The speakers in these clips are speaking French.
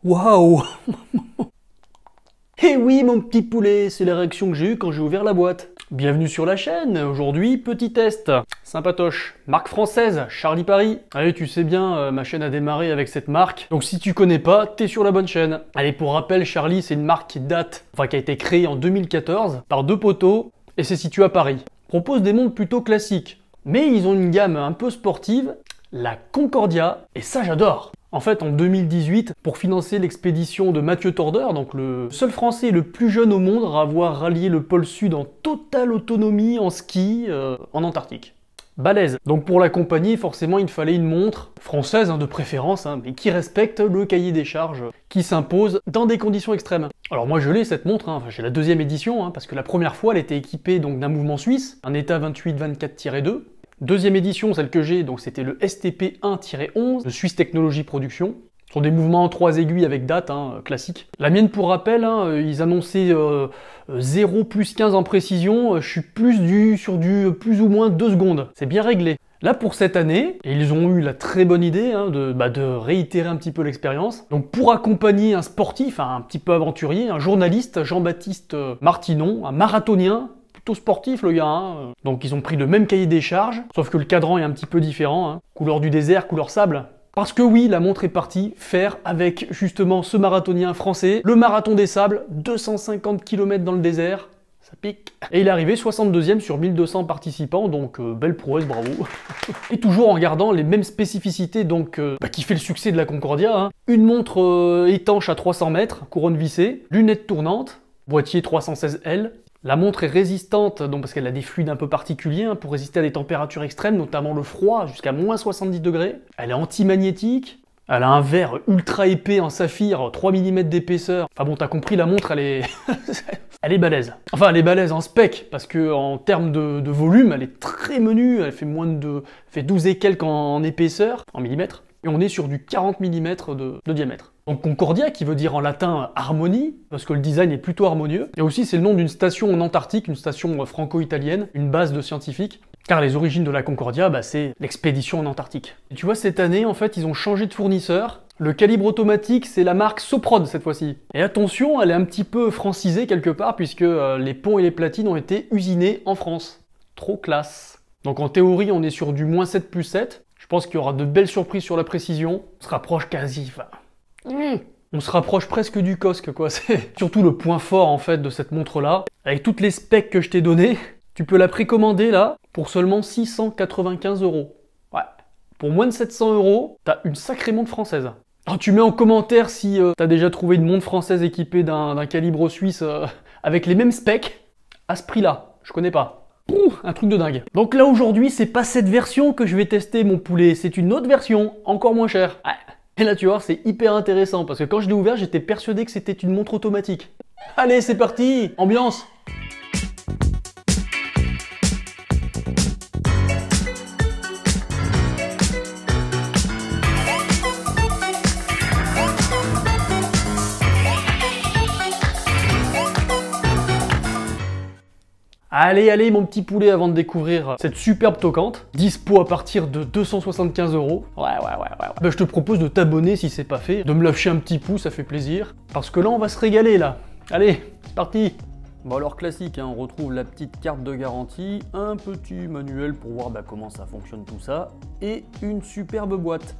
Waouh! Eh oui mon petit poulet, c'est la réaction que j'ai eue quand j'ai ouvert la boîte. Bienvenue sur la chaîne, aujourd'hui petit test. Sympatoche, marque française, Charlie Paris. Allez tu sais bien, ma chaîne a démarré avec cette marque, donc si tu connais pas, t'es sur la bonne chaîne. Allez pour rappel, Charlie c'est une marque qui date, qui a été créée en 2014 par deux poteaux, et c'est situé à Paris. Propose des montres plutôt classiques, mais ils ont une gamme un peu sportive, la Concordia, et ça j'adore. En fait, en 2018, pour financer l'expédition de Mathieu Torder, donc le seul Français le plus jeune au monde à avoir rallié le pôle Sud en totale autonomie en ski en Antarctique. Balèze. Donc pour l'accompagner, forcément, il fallait une montre française de préférence, mais qui respecte le cahier des charges qui s'impose dans des conditions extrêmes. Alors moi je l'ai cette montre, j'ai la deuxième édition, parce que la première fois elle était équipée d'un mouvement suisse, un état 28-24-2. Deuxième édition, celle que j'ai, donc c'était le STP1-11 de Suisse Technologie Production. Ce sont des mouvements en 3 aiguilles avec date, classique. La mienne, pour rappel, ils annonçaient 0 plus 15 en précision, je suis sur du plus ou moins 2 secondes. C'est bien réglé. Là, pour cette année, ils ont eu la très bonne idée de réitérer un petit peu l'expérience. Donc pour accompagner un sportif, un petit peu aventurier, un journaliste, Jean-Baptiste Martinon, un marathonien, sportif le gars, Donc ils ont pris le même cahier des charges, sauf que le cadran est un petit peu différent, couleur du désert, couleur sable. Parce que oui, la montre est partie faire avec justement ce marathonien français, le marathon des sables, 250 km dans le désert, ça pique. Et il est arrivé 62e sur 1200 participants, donc belle prouesse, bravo. Et toujours en gardant les mêmes spécificités donc qui fait le succès de la Concordia. Une montre étanche à 300 mètres, couronne vissée, lunettes tournantes, boîtier 316L. La montre est résistante, donc parce qu'elle a des fluides un peu particuliers, pour résister à des températures extrêmes, notamment le froid, jusqu'à moins 70 degrés. Elle est anti-magnétique, elle a un verre ultra épais en saphir, 3 mm d'épaisseur. Enfin bon, t'as compris, la montre, elle est... elle est balèze. Enfin, elle est balèze en spec, parce que en termes de volume, elle est très menue, elle fait fait 12 et quelques en épaisseur, en millimètres. Et on est sur du 40 mm de diamètre. Donc Concordia, qui veut dire en latin harmonie, parce que le design est plutôt harmonieux. Et aussi c'est le nom d'une station en Antarctique, une station franco-italienne, une base de scientifiques. Car les origines de la Concordia, c'est l'expédition en Antarctique. Et tu vois, cette année, en fait, ils ont changé de fournisseur. Le calibre automatique, c'est la marque Soprod cette fois-ci. Et attention, elle est un petit peu francisée quelque part, puisque les ponts et les platines ont été usinés en France. Trop classe. Donc en théorie, on est sur du -7+7. Je pense qu'il y aura de belles surprises sur la précision. On se rapproche quasi, on se rapproche presque du COSC, quoi. C'est surtout le point fort, en fait, de cette montre-là. Avec toutes les specs que je t'ai données, tu peux la précommander, là, pour seulement 695 €. Ouais. Pour moins de 700 €, t'as une sacrée montre française. Alors, tu mets en commentaire si t'as déjà trouvé une montre française équipée d'un calibre suisse avec les mêmes specs à ce prix-là. Je connais pas. Un truc de dingue. Donc là, aujourd'hui, c'est pas cette version que je vais tester, mon poulet. C'est une autre version, encore moins chère. Ouais. Et là, tu vois, c'est hyper intéressant, parce que quand je l'ai ouvert, j'étais persuadé que c'était une montre automatique. Allez, c'est parti, ambiance! Allez, mon petit poulet, avant de découvrir cette superbe toquante, dispo à partir de 275 €. Ouais. Je te propose de t'abonner si c'est pas fait, de me lâcher un petit pouce, ça fait plaisir. Parce que là, on va se régaler, là. Allez, c'est parti! Bon alors classique, on retrouve la petite carte de garantie, un petit manuel pour voir comment ça fonctionne tout ça, et une superbe boîte.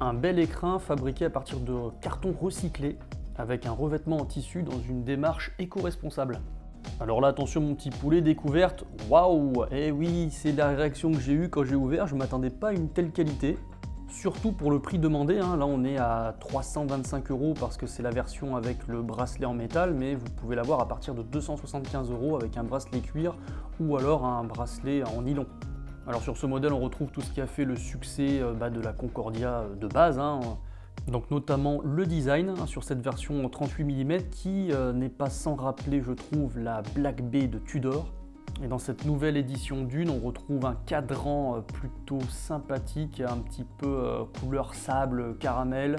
Un bel écrin fabriqué à partir de carton recyclé, avec un revêtement en tissu dans une démarche éco-responsable. Alors là, attention mon petit poulet, découverte, waouh! Eh oui, c'est la réaction que j'ai eue quand j'ai ouvert, je m'attendais pas à une telle qualité. Surtout pour le prix demandé, là on est à 325 € parce que c'est la version avec le bracelet en métal, mais vous pouvez l'avoir à partir de 275 € avec un bracelet cuir ou alors un bracelet en nylon. Alors sur ce modèle, on retrouve tout ce qui a fait le succès de la Concordia de base, donc notamment le design sur cette version 38 mm qui n'est pas sans rappeler, je trouve, la Black Bay de Tudor. Et dans cette nouvelle édition d'une, on retrouve un cadran plutôt sympathique, un petit peu couleur sable caramel,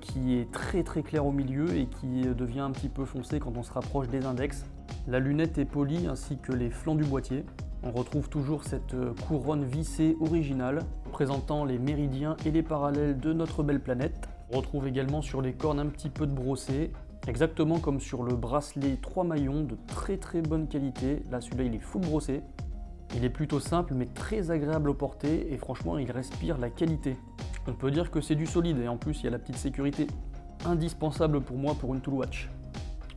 qui est très clair au milieu et qui devient un petit peu foncé quand on se rapproche des index. La lunette est polie ainsi que les flancs du boîtier. On retrouve toujours cette couronne vissée originale, présentant les méridiens et les parallèles de notre belle planète. On retrouve également sur les cornes un petit peu de brossé, exactement comme sur le bracelet 3 maillons de très bonne qualité. Là, celui-là, il est full brossé. Il est plutôt simple mais très agréable au porter et franchement, il respire la qualité. On peut dire que c'est du solide et en plus, il y a la petite sécurité indispensable pour moi pour une tool watch.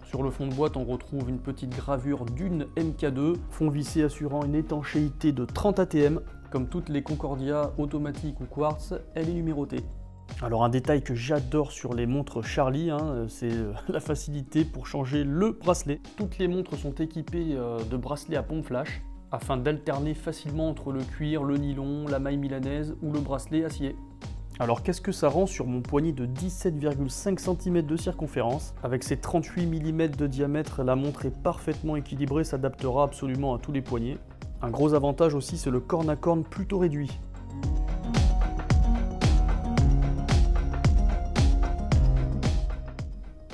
Sur le fond de boîte, on retrouve une petite gravure d'une MK2, fond vissé assurant une étanchéité de 30 ATM. Comme toutes les Concordia automatiques ou quartz, elle est numérotée. Alors un détail que j'adore sur les montres Charlie, c'est la facilité pour changer le bracelet. Toutes les montres sont équipées de bracelets à pompe flash, afin d'alterner facilement entre le cuir, le nylon, la maille milanaise ou le bracelet acier. Alors qu'est-ce que ça rend sur mon poignet de 17,5 cm de circonférence? Avec ses 38 mm de diamètre, la montre est parfaitement équilibrée, s'adaptera absolument à tous les poignets. Un gros avantage aussi, c'est le corne à corne plutôt réduit.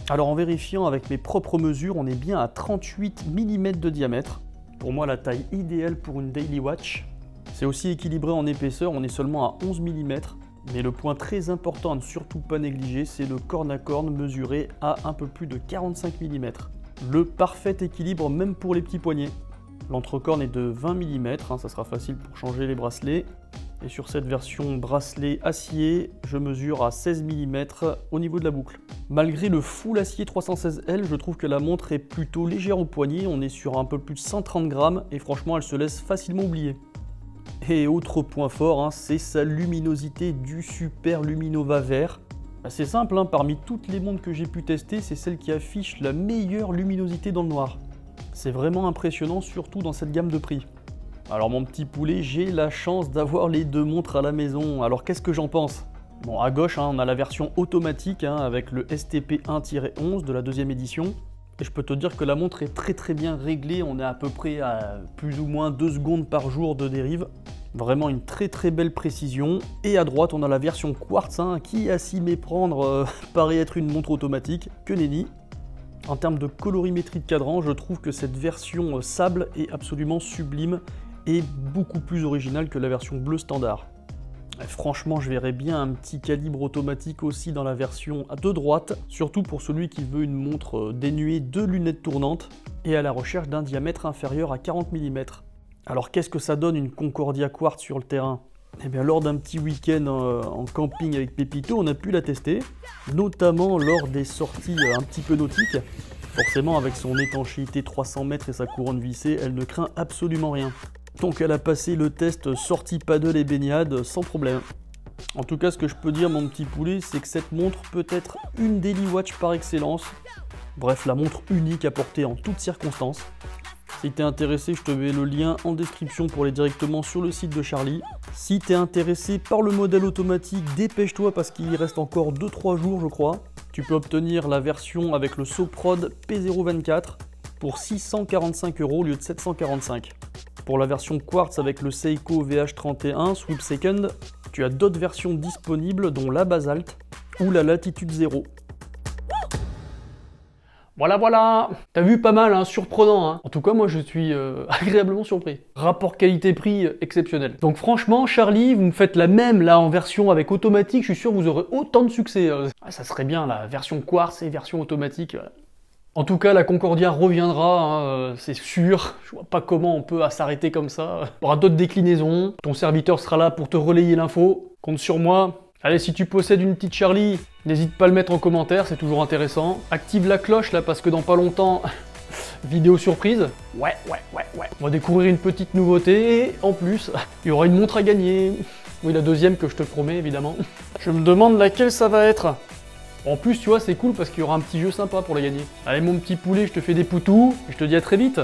Alors en vérifiant avec mes propres mesures, on est bien à 38 mm de diamètre. Pour moi, la taille idéale pour une daily watch. C'est aussi équilibré en épaisseur, on est seulement à 11 mm. Mais le point très important à ne surtout pas négliger, c'est le corne à corne mesuré à un peu plus de 45 mm. Le parfait équilibre même pour les petits poignets. L'entrecorne est de 20 mm, ça sera facile pour changer les bracelets. Et sur cette version bracelet acier, je mesure à 16 mm au niveau de la boucle. Malgré le full acier 316L, je trouve que la montre est plutôt légère au poignet, on est sur un peu plus de 130 grammes et franchement elle se laisse facilement oublier. Et autre point fort, c'est sa luminosité du Super Luminova vert. C'est simple, parmi toutes les montres que j'ai pu tester, c'est celle qui affiche la meilleure luminosité dans le noir. C'est vraiment impressionnant, surtout dans cette gamme de prix. Alors mon petit poulet, j'ai la chance d'avoir les deux montres à la maison, alors qu'est-ce que j'en pense? Bon, à gauche, on a la version automatique avec le STP1-11 de la deuxième édition. Et je peux te dire que la montre est très bien réglée, on est à peu près à plus ou moins 2 secondes par jour de dérive. Vraiment une très belle précision. Et à droite, on a la version quartz qui, à s'y méprendre, paraît être une montre automatique, que nenni. En termes de colorimétrie de cadran, je trouve que cette version sable est absolument sublime et beaucoup plus originale que la version bleu standard. Et franchement, je verrais bien un petit calibre automatique aussi dans la version de droite, surtout pour celui qui veut une montre dénuée de lunettes tournantes et à la recherche d'un diamètre inférieur à 40 mm. Alors qu'est-ce que ça donne une Concordia Quartz sur le terrain? Eh bien lors d'un petit week-end en camping avec Pépito, on a pu la tester, notamment lors des sorties un petit peu nautiques. Forcément, avec son étanchéité 300 mètres et sa couronne vissée, elle ne craint absolument rien. Donc elle a passé le test sortie paddle et baignade sans problème. En tout cas, ce que je peux dire, mon petit poulet, c'est que cette montre peut être une daily watch par excellence. Bref, la montre unique à porter en toutes circonstances. Si t'es intéressé, je te mets le lien en description pour aller directement sur le site de Charlie. Si t'es intéressé par le modèle automatique, dépêche-toi parce qu'il y reste encore 2-3 jours, je crois. Tu peux obtenir la version avec le Soprod P024 pour 645 € au lieu de 745. Pour la version Quartz avec le Seiko VH31 Sweep Second, tu as d'autres versions disponibles dont la Basalt ou la Latitude 0. Voilà, t'as vu, pas mal, surprenant. En tout cas, moi je suis agréablement surpris. Rapport qualité-prix exceptionnel. Donc franchement, Charlie, vous me faites la même là en version avec automatique, je suis sûr que vous aurez autant de succès. Ça serait bien la version Quartz et version automatique. En tout cas, la Concordia reviendra, c'est sûr. Je vois pas comment on peut s'arrêter comme ça. Il y aura d'autres déclinaisons. Ton serviteur sera là pour te relayer l'info. Compte sur moi. Allez, si tu possèdes une petite Charlie, n'hésite pas à le mettre en commentaire, c'est toujours intéressant. Active la cloche là parce que dans pas longtemps, vidéo surprise. Ouais. On va découvrir une petite nouveauté et en plus, il y aura une montre à gagner. Oui, la deuxième que je te promets évidemment. Je me demande laquelle ça va être. En plus, tu vois, c'est cool parce qu'il y aura un petit jeu sympa pour la gagner. Allez, mon petit poulet, je te fais des poutous et je te dis à très vite.